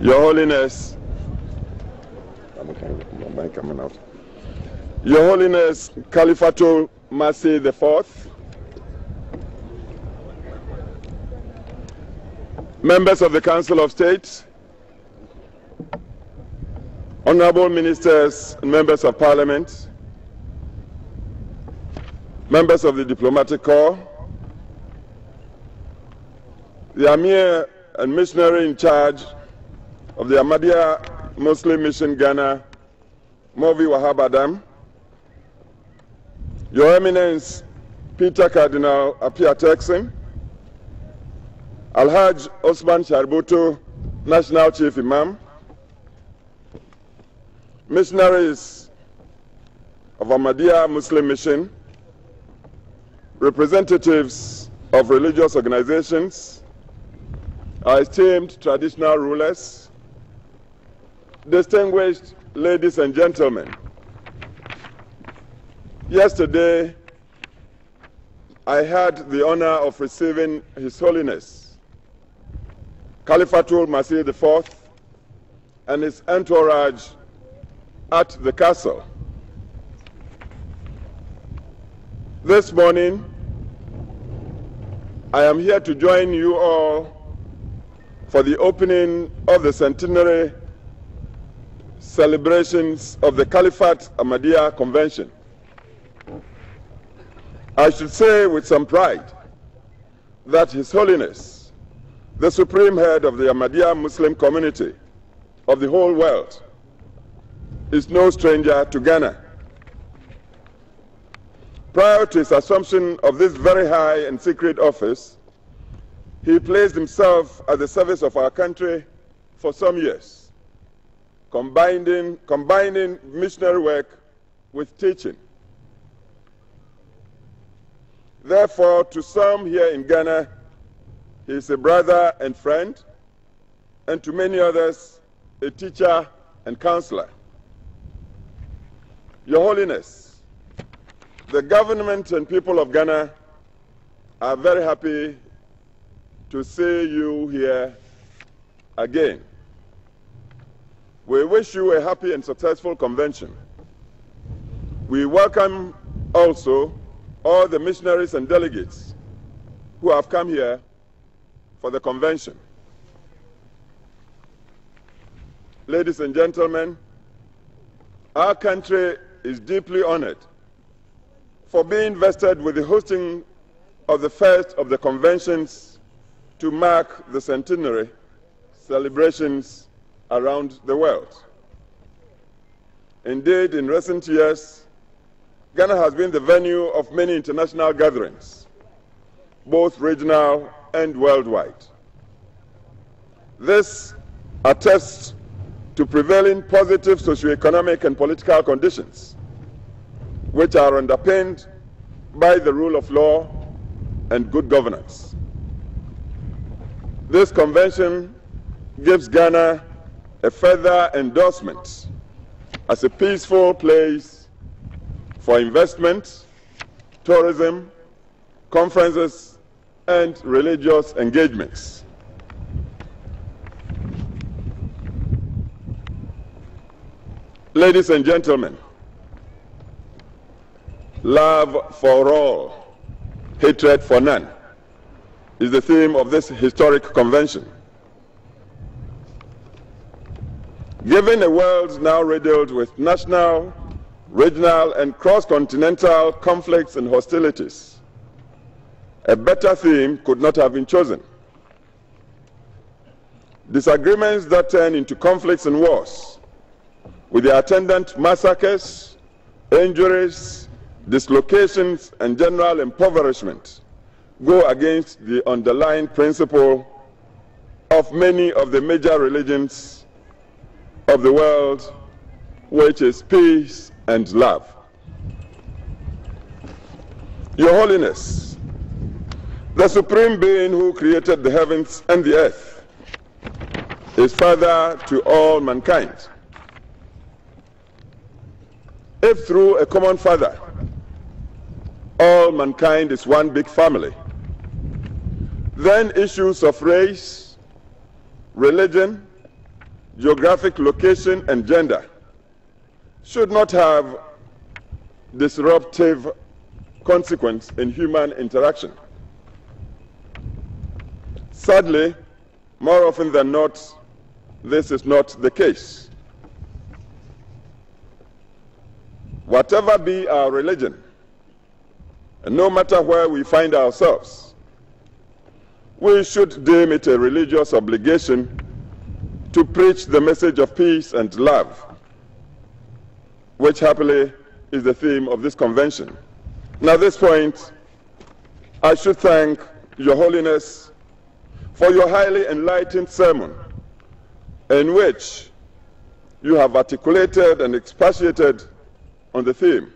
Your Holiness, Your Holiness Khelafat Masih IV, members of the Council of State, honorable ministers and members of Parliament, members of the Diplomatic Corps, the Amir and missionary in charge of the Ahmadiyya Muslim Mission Ghana, Movi Wahab Adam, Your Eminence Peter Cardinal Apia Texan, Alhaj Osman Sharbutu, National Chief Imam, missionaries of Ahmadiyya Muslim Mission, representatives of religious organizations, our esteemed traditional rulers, distinguished ladies and gentlemen. Yesterday, I had the honor of receiving His Holiness Khelafat Masih IV and his entourage at the castle. This morning, I am here to join you all for the opening of the centenary celebrations of the Khelafat Ahmadiyya Convention. I should say with some pride that His Holiness, the Supreme Head of the Ahmadiyya Muslim community of the whole world, is no stranger to Ghana. Prior to his assumption of this very high and secret office, he placed himself at the service of our country for some years, combining missionary work with teaching. Therefore, to some here in Ghana, he is a brother and friend, and to many others, a teacher and counselor. Your Holiness, the government and people of Ghana are very happy to see you here again. We wish you a happy and successful convention. We welcome also all the missionaries and delegates who have come here for the convention. Ladies and gentlemen, our country is deeply honored for being vested with the hosting of the first of the conventions to mark the centenary celebrations around the world. Indeed, in recent years, Ghana has been the venue of many international gatherings, both regional and worldwide. This attests to prevailing positive socio-economic and political conditions, which are underpinned by the rule of law and good governance. This convention gives Ghana a further endorsement as a peaceful place for investment, tourism, conferences, and religious engagements. Ladies and gentlemen, love for all, hatred for none, is the theme of this historic convention. Given a world now riddled with national, regional, and cross-continental conflicts and hostilities, a better theme could not have been chosen. Disagreements that turn into conflicts and wars, with the attendant massacres, injuries, dislocations, and general impoverishment, go against the underlying principle of many of the major religions of the world, which is peace and love. Your Holiness, the Supreme Being who created the heavens and the earth, is Father to all mankind. If through a common Father, all mankind is one big family, then issues of race, religion, geographic location, and gender should not have disruptive consequence in human interaction. Sadly, more often than not, this is not the case. Whatever be our religion, and no matter where we find ourselves, we should deem it a religious obligation to preach the message of peace and love, which happily is the theme of this convention. Now, at this point, I should thank Your Holiness for your highly enlightened sermon, in which you have articulated and expatiated on the theme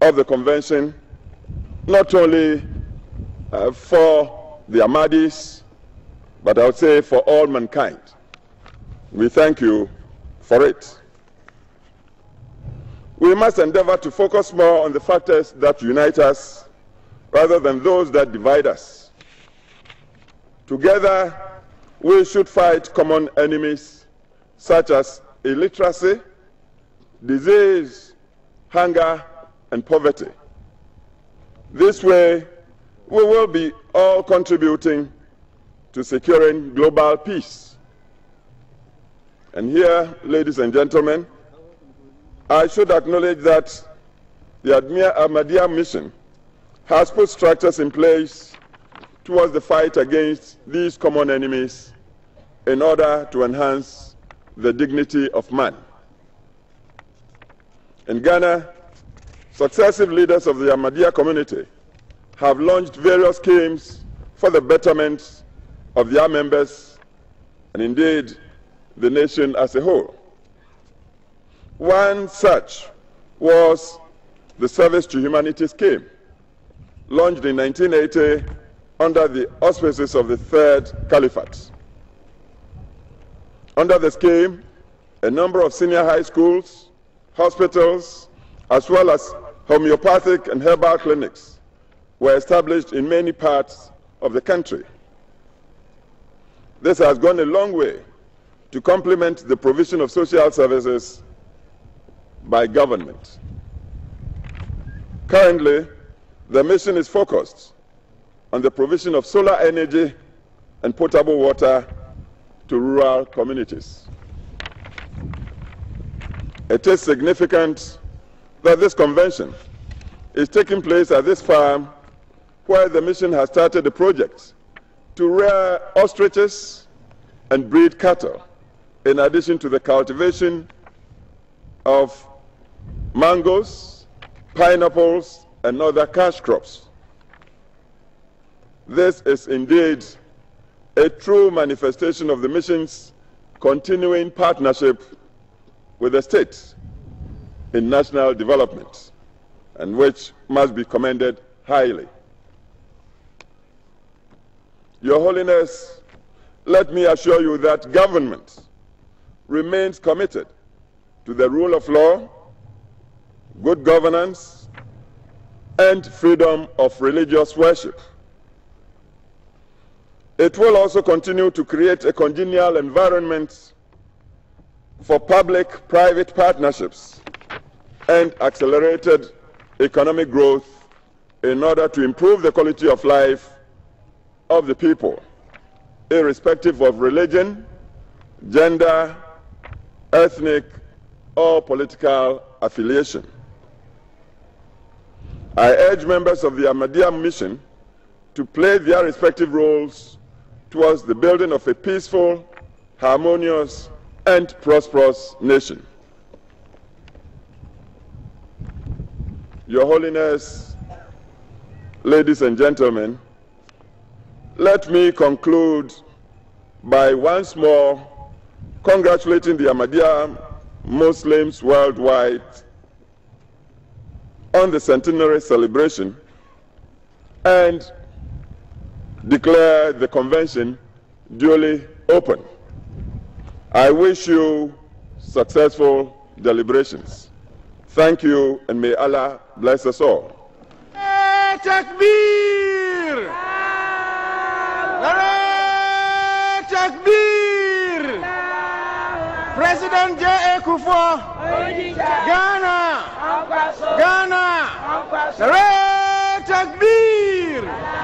of the convention, not only for the Ahmadis, but I would say for all mankind. We thank you for it. We must endeavor to focus more on the factors that unite us rather than those that divide us. Together, we should fight common enemies such as illiteracy, disease, hunger, and poverty. This way, we will be all contributing to securing global peace. And here, ladies and gentlemen, I should acknowledge that the Ahmadiyya mission has put structures in place towards the fight against these common enemies in order to enhance the dignity of man. In Ghana, successive leaders of the Ahmadiyya community have launched various schemes for the betterment of their members and indeed the nation as a whole. One such was the Service to Humanity scheme, launched in 1980 under the auspices of the Third Caliphate. Under the scheme, a number of senior high schools, hospitals, as well as homeopathic and herbal clinics were established in many parts of the country. This has gone a long way to complement the provision of social services by government. Currently, the mission is focused on the provision of solar energy and potable water to rural communities. It is significant that this convention is taking place at this farm where the mission has started a project to rear ostriches and breed cattle, in addition to the cultivation of mangoes, pineapples, and other cash crops. This is indeed a true manifestation of the mission's continuing partnership with the state in national development, and which must be commended highly. Your Holiness, let me assure you that government remains committed to the rule of law, good governance, and freedom of religious worship. It will also continue to create a congenial environment for public-private partnerships and accelerated economic growth in order to improve the quality of life of the people, irrespective of religion, gender, ethnic, or political affiliation. I urge members of the Ahmadiyya mission to play their respective roles towards the building of a peaceful, harmonious, and prosperous nation. Your Holiness, ladies and gentlemen, let me conclude by once more congratulating the Ahmadiyya Muslims worldwide on the centenary celebration and declare the convention duly open. I wish you successful deliberations. Thank you, and may Allah bless us all. Takbir! Takbir! President J.A. Kufuor, Ghana, Ghana, Takbir.